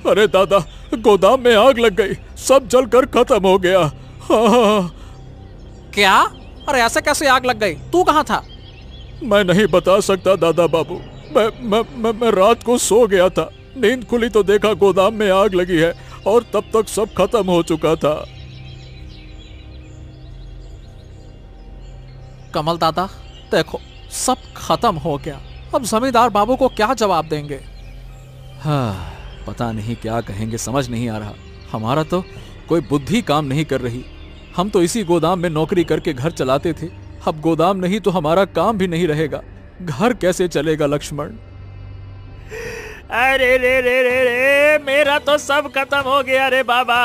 अरे दादा, गोदाम में आग लग गई, सब जलकर खत्म हो गया। हाँ। क्या? अरे ऐसे कैसे आग लग गई? तू कहाँ था? मैं नहीं बता सकता दादा बाबू। मैं रात को सो गया था। नींद खुली तो देखा गोदाम में आग लगी है और तब तक सब खत्म हो चुका था। कमल दादा, देखो सब खत्म हो गया। अब जमींदार बाबू को क्या जवाब देंगे? हाँ, पता नहीं क्या कहेंगे, समझ नहीं आ रहा। हमारा तो कोई बुद्धि काम नहीं कर रही। हम तो इसी गोदाम में नौकरी करके घर चलाते थे। अब गोदाम नहीं तो हमारा काम भी नहीं रहेगा। घर कैसे चलेगा लक्ष्मण? अरे रे रे रे रे, मेरा तो सब खत्म हो गया रे बाबा।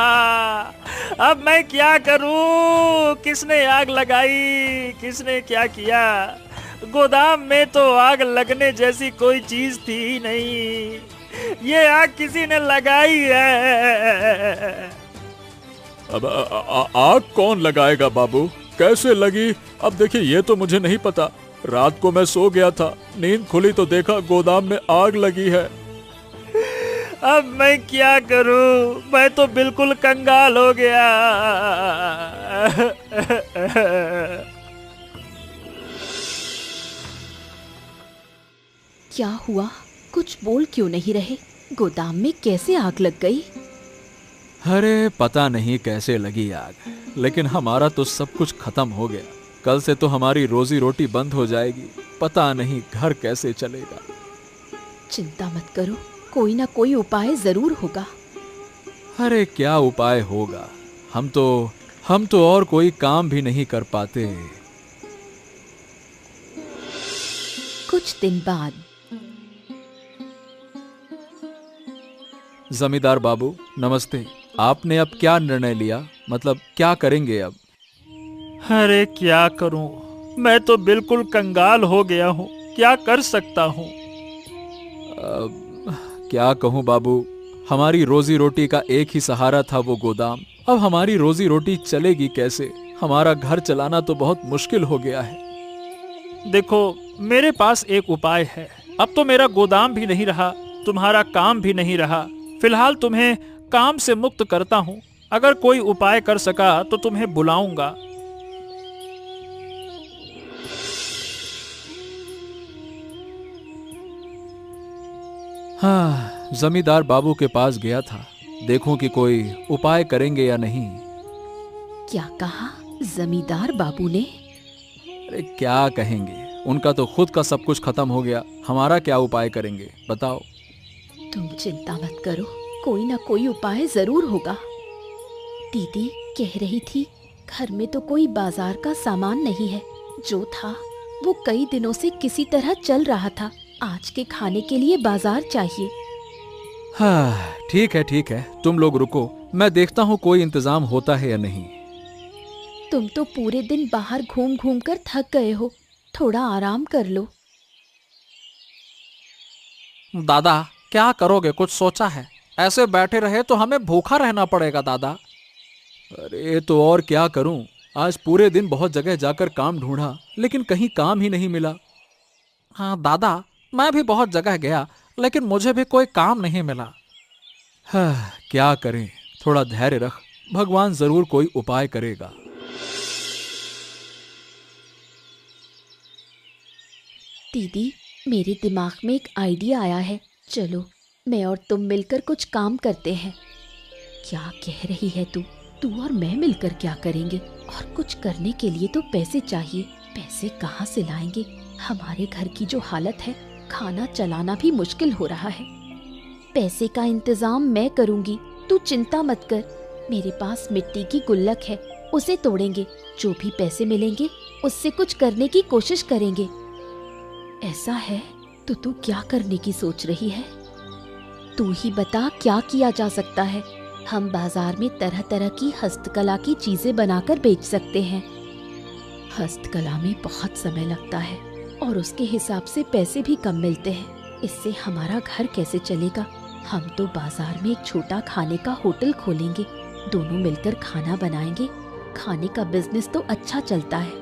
अब मैं क्या करूं? किसने आग लगाई? किसने क्या किया? गोदाम में तो आग लगने जैसी कोई चीज थी ही नहीं। ये आग किसी ने लगाई है। अब आग कौन लगाएगा बाबू? कैसे लगी? अब देखिए, ये तो मुझे नहीं पता। रात को मैं सो गया था, नींद खुली तो देखा गोदाम में आग लगी है। अब मैं क्या करूं? मैं तो बिल्कुल कंगाल हो गया। क्या हुआ? कुछ बोल क्यों नहीं रहे? गोदाम में कैसे आग लग गई? अरे पता नहीं कैसे लगी आग, लेकिन हमारा तो सब कुछ खत्म हो गया। कल से तो हमारी रोजी रोटी बंद हो जाएगी। पता नहीं घर कैसे चलेगा। चिंता मत करो, कोई ना कोई उपाय जरूर होगा। अरे क्या उपाय होगा? हम तो और कोई काम भी नहीं कर पाते। कुछ दिन बाद। जमींदार बाबू नमस्ते। आपने अब क्या निर्णय लिया? मतलब क्या करेंगे अब? अरे क्या करूं? मैं तो बिल्कुल कंगाल हो गया हूं। क्या कर सकता हूं? क्या कहूं बाबू, हमारी रोजी रोटी का एक ही सहारा था वो गोदाम। अब हमारी रोजी रोटी चलेगी कैसे? हमारा घर चलाना तो बहुत मुश्किल हो गया है। देखो, मेरे पास एक उपाय है। अब तो मेरा गोदाम भी नहीं रहा, तुम्हारा काम भी नहीं रहा। फिलहाल तुम्हें काम से मुक्त करता हूं। अगर कोई उपाय कर सका तो तुम्हें बुलाऊंगा। हाँ, जमींदार बाबू के पास गया था, देखूं कि कोई उपाय करेंगे या नहीं। क्या कहा जमींदार बाबू ने? अरे क्या कहेंगे, उनका तो खुद का सब कुछ खत्म हो गया। हमारा क्या उपाय करेंगे बताओ? तुम चिंता मत करो, कोई ना कोई उपाय जरूर होगा। दीदी कह रही थी घर में तो कोई बाजार का सामान नहीं है। जो था वो कई दिनों से किसी तरह चल रहा था। आज के खाने के लिए बाजार चाहिए। हाँ ठीक है, तुम लोग रुको, मैं देखता हूँ कोई इंतजाम होता है या नहीं। तुम तो पूरे दिन बाहर घूम घूम कर थक गए हो, थोड़ा आराम कर लो। दादा क्या करोगे? कुछ सोचा है? ऐसे बैठे रहे तो हमें भूखा रहना पड़ेगा दादा। अरे तो और क्या करूं? आज पूरे दिन बहुत जगह जाकर काम ढूंढा, लेकिन कहीं काम ही नहीं मिला। हाँ दादा, मैं भी बहुत जगह गया, लेकिन मुझे भी कोई काम नहीं मिला। हाँ क्या करें, थोड़ा धैर्य रख, भगवान जरूर कोई उपाय करेगा। दीदी मेरे दिमाग में एक आइडिया आया है, चलो मैं और तुम मिलकर कुछ काम करते हैं। क्या कह रही है तू और मैं मिलकर क्या करेंगे? और कुछ करने के लिए तो पैसे चाहिए। पैसे कहाँ से लाएंगे? हमारे घर की जो हालत है, खाना चलाना भी मुश्किल हो रहा है। पैसे का इंतजाम मैं करूंगी, तू चिंता मत कर। मेरे पास मिट्टी की गुल्लक है, उसे तोड़ेंगे। जो भी पैसे मिलेंगे उससे कुछ करने की कोशिश करेंगे। ऐसा है तो तू क्या करने की सोच रही है? तू ही बता क्या किया जा सकता है। हम बाजार में तरह तरह की हस्तकला की चीजें बनाकर बेच सकते हैं। हस्तकला में बहुत समय लगता है और उसके हिसाब से पैसे भी कम मिलते हैं। इससे हमारा घर कैसे चलेगा? हम तो बाजार में एक छोटा खाने का होटल खोलेंगे, दोनों मिलकर खाना बनाएंगे। खाने का बिजनेस तो अच्छा चलता है।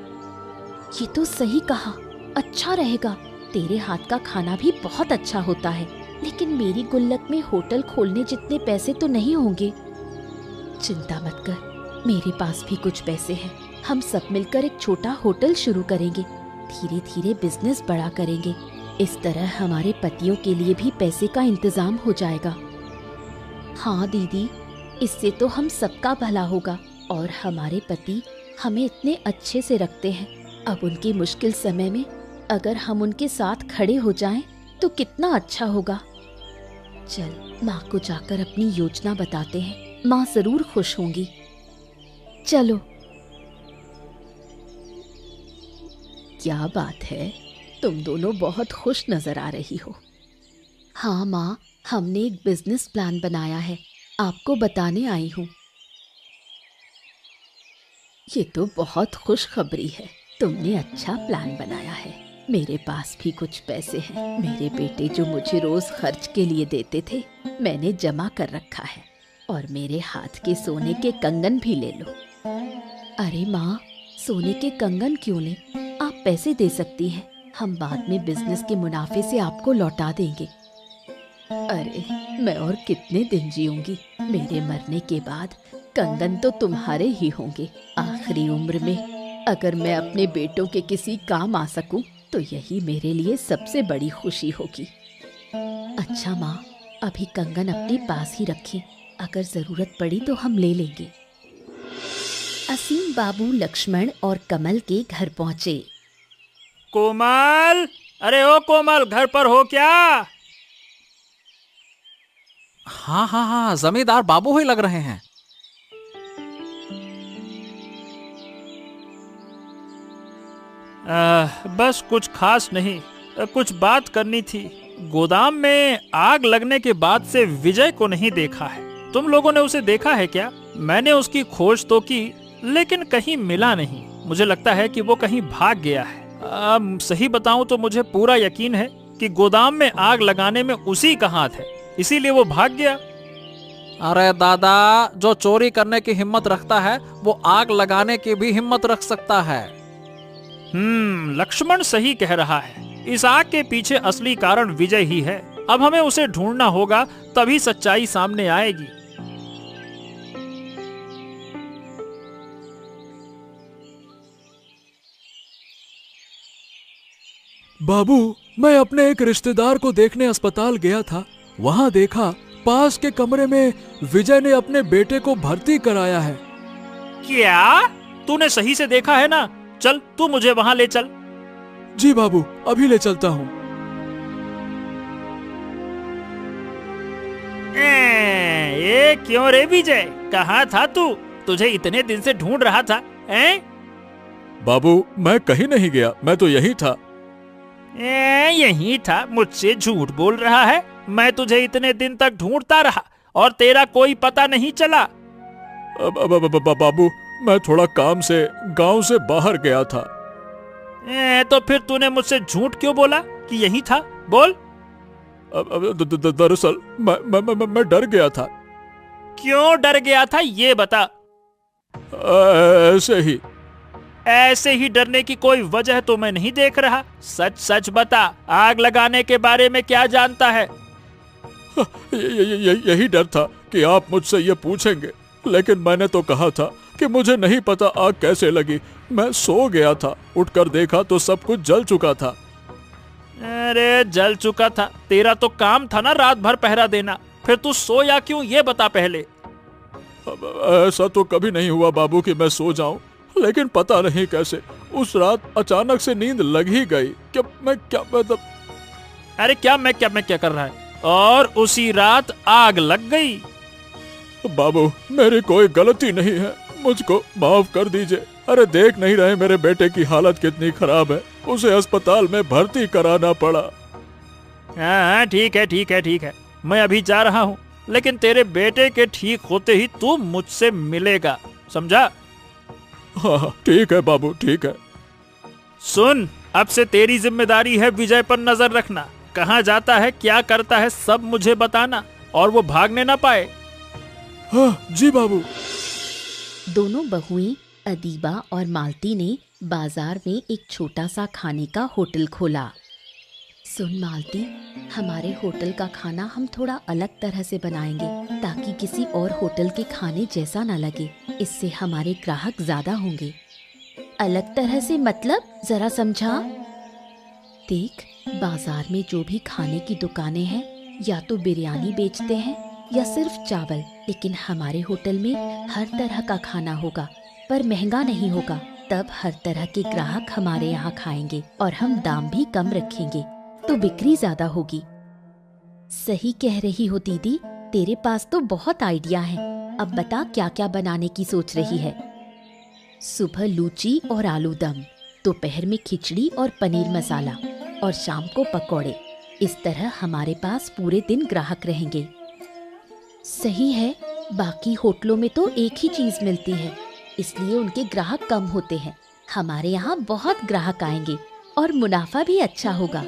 ये तो सही कहा, अच्छा रहेगा। तेरे हाथ का खाना भी बहुत अच्छा होता है। लेकिन मेरी गुल्लक में होटल खोलने जितने पैसे तो नहीं होंगे। चिंता मत कर, मेरे पास भी कुछ पैसे हैं। हम सब मिलकर एक छोटा होटल शुरू करेंगे, धीरे धीरे बिजनेस बड़ा करेंगे। इस तरह हमारे पतियों के लिए भी पैसे का इंतजाम हो जाएगा। हाँ दीदी, इससे तो हम सबका भला होगा और हमारे पति हमें इतने अच्छे से रखते हैं। अब उनके मुश्किल समय में अगर हम उनके साथ खड़े हो जाएं तो कितना अच्छा होगा। चल माँ को जाकर अपनी योजना बताते हैं, माँ जरूर खुश होंगी। चलो। क्या बात है, तुम दोनों बहुत खुश नजर आ रही हो। हाँ माँ, हमने एक बिजनेस प्लान बनाया है, आपको बताने आई हूँ। ये तो बहुत खुशखबरी है, तुमने अच्छा प्लान बनाया है। मेरे पास भी कुछ पैसे हैं। मेरे बेटे जो मुझे रोज खर्च के लिए देते थे, मैंने जमा कर रखा है। और मेरे हाथ के सोने के कंगन भी ले लो। अरे माँ, सोने के कंगन क्यों लें? आप पैसे दे सकती हैं, हम बाद में बिजनेस के मुनाफे से आपको लौटा देंगे। अरे मैं और कितने दिन जीऊंगी? मेरे मरने के बाद कंगन तो तुम्हारे ही होंगे। आखिरी उम्र में अगर मैं अपने बेटों के किसी काम आ सकूं तो यही मेरे लिए सबसे बड़ी खुशी होगी। अच्छा माँ, अभी कंगन अपने पास ही रखें, अगर जरूरत पड़ी तो हम ले लेंगे। असीम बाबू लक्ष्मण और कमल के घर पहुँचे। कोमल, अरे ओ कोमल, घर पर हो क्या? हाँ हाँ हाँ, जमींदार बाबू ही लग रहे हैं। बस कुछ खास नहीं, कुछ बात करनी थी। गोदाम में आग लगने के बाद से विजय को नहीं देखा है। तुम लोगों ने उसे देखा है क्या? मैंने उसकी खोज तो की, लेकिन कहीं मिला नहीं। मुझे लगता है कि वो कहीं भाग गया है। सही बताऊं तो मुझे पूरा यकीन है कि गोदाम में आग लगाने में उसी का हाथ है, इसीलिए वो भाग गया। अरे दादा, जो चोरी करने की हिम्मत रखता है वो आग लगाने की भी हिम्मत रख सकता है। लक्ष्मण सही कह रहा है। इस आग के पीछे असली कारण विजय ही है। अब हमें उसे ढूंढना होगा, तभी सच्चाई सामने आएगी। बाबू, मैं अपने एक रिश्तेदार को देखने अस्पताल गया था। वहाँ देखा पास के कमरे में विजय ने अपने बेटे को भर्ती कराया है। क्या? तूने सही से देखा है ना? चल, तू मुझे वहाँ ले चल। जी बाबू, अभी ले चलता हूँ। ये क्यों रे विजय, कहाँ था तू? तुझे इतने दिन से ढूंढ रहा था। बाबू, मैं कहीं नहीं गया, मैं तो यही था। यही था? मुझसे झूठ बोल रहा है। मैं तुझे इतने दिन तक ढूंढता रहा और तेरा कोई पता नहीं चला। बाबू, मैं थोड़ा काम से गांव से बाहर गया था। तो फिर तूने मुझसे झूठ क्यों बोला कि यही था? बोल। दरअसल मैं डर गया था। क्यों डर गया था, ये बता। ऐसे ही डरने की कोई वजह तो मैं नहीं देख रहा। सच सच बता, आग लगाने के बारे में क्या जानता है? यही डर था कि आप मुझसे ये पूछेंगे, लेकिन मैंने तो कहा था कि मुझे नहीं पता आग कैसे लगी। मैं सो गया था, उठकर देखा तो सब कुछ जल चुका था। अरे जल चुका था? तेरा तो काम था ना रात भर पहरा देना, फिर तू सोया क्यों, ये बता पहले। ऐसा तो कभी नहीं हुआ बाबू कि मैं सो जाऊं, लेकिन पता नहीं कैसे उस रात अचानक से नींद लग ही गई। अरे क्या मैं क्या कर रहा है? और उसी रात आग लग गई। बाबू, मेरी कोई गलती नहीं है, मुझको माफ कर दीजिए। अरे देख नहीं रहे मेरे बेटे की हालत कितनी खराब है, उसे अस्पताल में भर्ती कराना पड़ा। हाँ ठीक है, मैं अभी जा रहा हूँ, लेकिन तेरे बेटे के ठीक होते ही तू मुझसे मिलेगा, समझा? हाँ ठीक है बाबू, ठीक है। सुन, अब से तेरी जिम्मेदारी है विजय पर नजर रखना। कहाँ जाता है, क्या करता है, सब मुझे बताना, और वो भागने ना पाए। हाँ जी बाबू। दोनों बहुएं अदीबा और मालती ने बाजार में एक छोटा सा खाने का होटल खोला। सुन मालती, हमारे होटल का खाना हम थोड़ा अलग तरह से बनाएंगे ताकि किसी और होटल के खाने जैसा ना लगे। इससे हमारे ग्राहक ज्यादा होंगे। अलग तरह से मतलब, जरा समझा। देख, बाजार में जो भी खाने की दुकानें हैं या तो बिरयानी बेचते हैं या सिर्फ चावल, लेकिन हमारे होटल में हर तरह का खाना होगा पर महंगा नहीं होगा। तब हर तरह के ग्राहक हमारे यहाँ खाएंगे और हम दाम भी कम रखेंगे तो बिक्री ज्यादा होगी। सही कह रही हो दीदी, तेरे पास तो बहुत आइडिया है। अब बता क्या क्या बनाने की सोच रही है। सुबह लूची और आलू दम, दोपहर में खिचड़ी और पनीर मसाला और शाम को पकौड़े। इस तरह हमारे पास पूरे दिन ग्राहक रहेंगे। सही है, बाकी होटलों में तो एक ही चीज मिलती है, इसलिए उनके ग्राहक कम होते हैं। हमारे यहाँ बहुत ग्राहक आएंगे और मुनाफा भी अच्छा होगा।